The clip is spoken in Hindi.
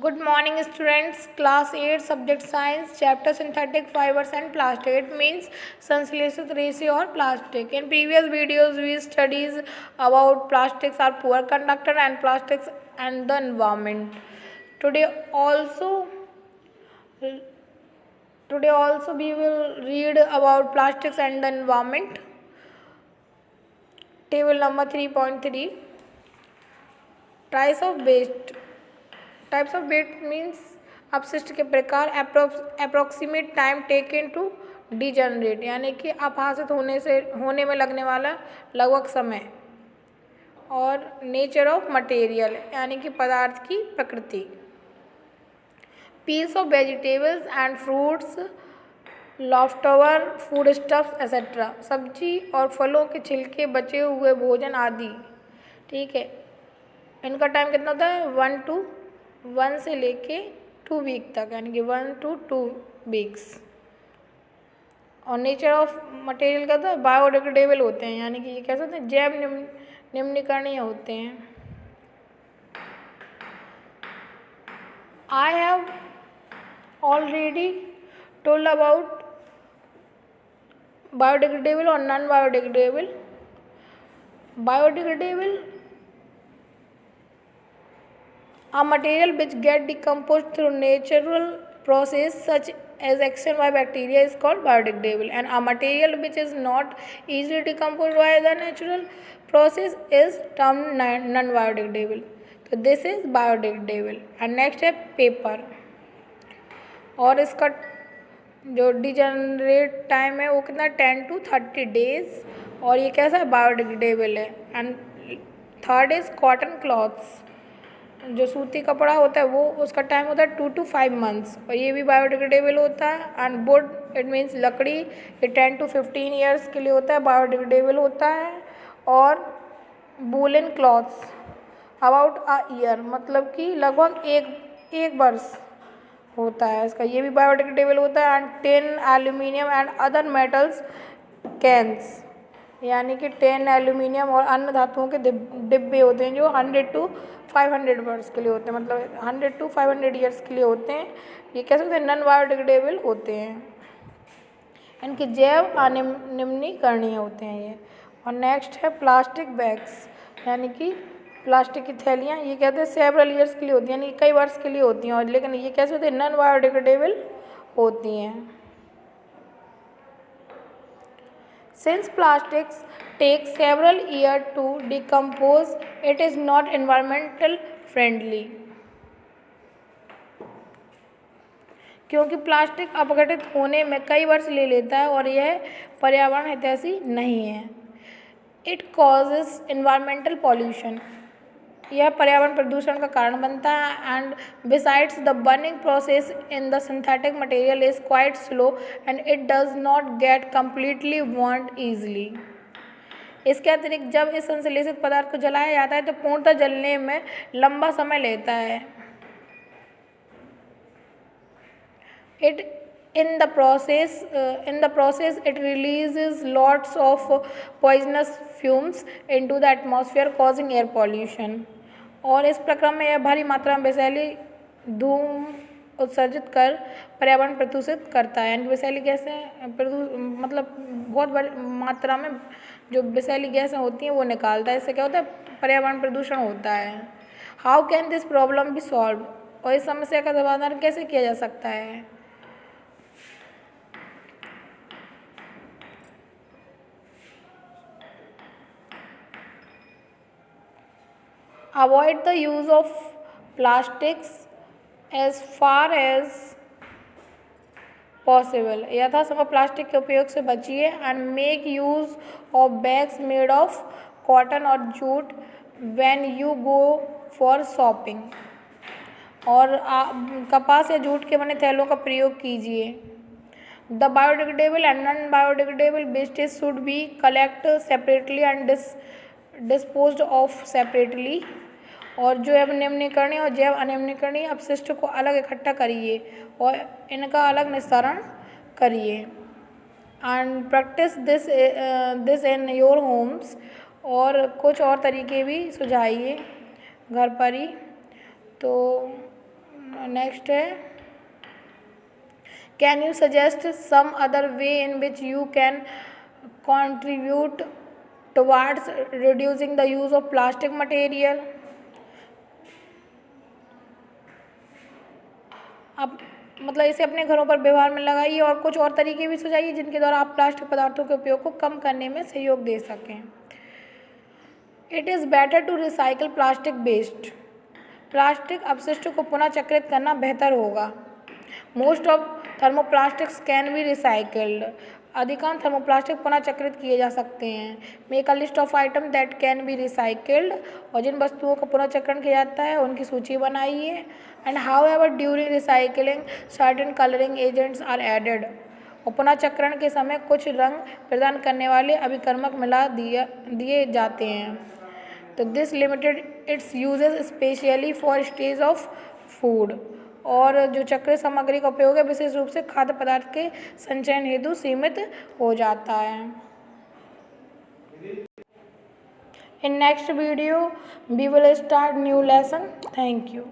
Good morning students, class 8 subject science chapter synthetic fibers and plastic. It means संश्लेषित रेशे और plastic. In previous videos we studies about plastics are poor conductor and plastics and the environment. Today also we will read about plastics and the environment. Table number 3.3. Types of waste. Types of waste means अपशिष्ट के प्रकार. Approximate time taken to degenerate यानी कि अपहासित होने में लगने वाला लगभग समय. और नेचर ऑफ मटेरियल यानी कि पदार्थ की प्रकृति. Peels of vegetables and fruits, leftover, food stuffs etcetera. सब्जी और फलों के छिलके, बचे हुए भोजन आदि. ठीक है, इनका टाइम कितना होता है? 1 से लेके 2 वीक तक, यानी कि 1 to 2 वीक्स. और नेचर ऑफ मटेरियल का तो बायोडिग्रेडेबल होते हैं, यानी कि ये कह सकते हैं जैव निम्नीकरणीय होते हैं. I have already told about biodegradable और non biodegradable. Biodegradable a material which get decomposed through natural process such as action by bacteria is called biodegradable, and a material which is not easily decomposed by the natural process is termed non-biodegradable. तो this is biodegradable. and next है पेपर, और इसका जो डिजनरेट टाइम है वो कितना 10 to 30 days, और ये कैसा है? बायोडिग्रेडेबल है. And third is cotton clothes, जो सूती कपड़ा होता है वो उसका टाइम होता है 2 to 5 months, और ये भी बायोडिग्रेडेबल होता है. एंड वुड इट मीन्स लकड़ी, ये 10 to 15 years के लिए होता है, बायोडिग्रेडेबल होता है. और woollen clothes about a year, मतलब कि लगभग एक वर्ष होता है इसका, ये भी बायोडिग्रेडेबल होता है. And tin, aluminium and other metals cans, यानी कि टेन, एल्यूमिनियम और अन्य धातुओं के डिब्बे होते हैं जो 100 to 500 वर्ष के लिए होते हैं, मतलब 100 to 500 years के लिए होते हैं. ये कह सकते हैं नॉन बायोडिग्रेडेबल होते हैं, इनके जैव अनिम्नीकरणीय होते हैं ये. और नेक्स्ट है प्लास्टिक बैग्स, यानी कि प्लास्टिक की थैलियाँ. ये कहते हैं सेवरल ईयर्स के लिए होती हैं, यानी कई वर्ष के लिए होती हैं, और लेकिन ये कैसे होते हैं? नॉन बायोडिग्रेडेबल होती हैं. Since plastics take several years to decompose, it is not environmental friendly. क्योंकि प्लास्टिक अपघटित होने में कई वर्ष ले लेता है और यह पर्यावरण हितैषी नहीं है. It causes environmental pollution. यह पर्यावरण प्रदूषण का कारण बनता है. And besides the burning process in the synthetic material is quite slow and it does not get completely burned easily. इसके अतिरिक्त जब इस संश्लेषित पदार्थ को जलाया जाता है तो पूर्णतः जलने में लंबा समय लेता है. In the process it releases lots of poisonous fumes into the atmosphere causing air pollution. और इस प्रक्रिया में यह भारी मात्रा में विषैली धूम उत्सर्जित कर पर्यावरण प्रदूषित करता है. यानी विषैली गैसें मतलब बहुत बड़ी मात्रा में जो विषैली गैसें होती हैं वो निकालता है. इससे क्या होता है? पर्यावरण प्रदूषण होता है. How can this problem be solve, और इस समस्या का समाधान कैसे किया जा सकता है? Avoid the use of plastics as far as possible. यथासंभव प्लास्टिक के उपयोग से बचिए. And make use of bags made of cotton और jute when you go for shopping. और कपास या जूट के बने थैलों का प्रयोग कीजिए. The biodegradable and non biodegradable wastage should be collect separately and disposed of separately. और जो निम्नीकरणीय और जैव अनिम्नीकरणीय अपशिष्ट को अलग इकट्ठा करिए और इनका अलग निस्तारण करिए. And practice this in your homes, और कुछ और तरीके भी सुझाइए घर पर ही. तो नेक्स्ट है, can you suggest some other way in which you can contribute towards reducing the use of plastic material. आप मतलब इसे अपने घरों पर व्यवहार में लगाइए और कुछ और तरीके भी सुझाइए जिनके द्वारा आप प्लास्टिक पदार्थों के उपयोग को कम करने में सहयोग दे सकें। It is better to recycle plastic waste. Plastic अपशिष्ट को पुनः चक्रित करना बेहतर होगा। Most of thermoplastics can be recycled. अधिकांश थर्मोप्लास्टिक पुनः चक्रित किए जा सकते हैं। Make a list of item that can be recycled. और जिन वस्तुओं का पुनः चक्रण किया जाता है उनकी सूची बनाइए। And however during recycling certain colouring agents are added. और पुनः चक्रण के समय कुछ रंग प्रदान करने वाले अभिकर्मक मिला दिए जाते हैं। तो this limited it's uses specially for stage of food. और जो चक्र सामग्री का उपयोग है विशेष रूप से खाद्य पदार्थ के संचयन हेतु सीमित हो जाता है। In next video we will start new lesson. Thank you.